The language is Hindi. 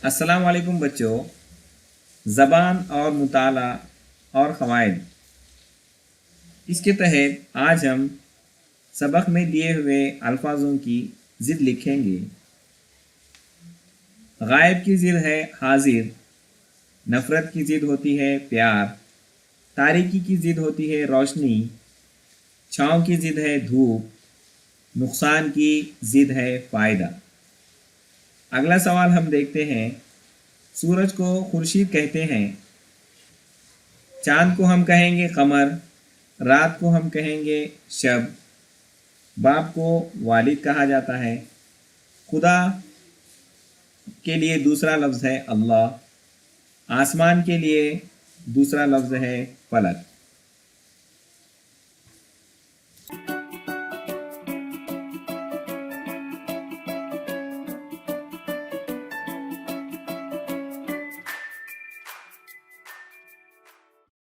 अस्सलाम वालेकुम बच्चों। ज़बान और मुताला और क़वाइद, इसके तहत आज हम सबक में दिए हुए अल्फाजों की ज़िद लिखेंगे। गायब की ज़िद है हाजिर, नफ़रत की ज़िद होती है प्यार, तारीकी की ज़िद होती है रोशनी, छाँव की ज़िद है धूप, नुकसान की ज़िद है फ़ायदा। अगला सवाल हम देखते हैं। सूरज को खुर्शीद कहते हैं, चाँद को हम कहेंगे कमर, रात को हम कहेंगे शब, बाप को वालिद कहा जाता है, खुदा के लिए दूसरा लफ्ज़ है अल्लाह, आसमान के लिए दूसरा लफ्ज़ है फलक।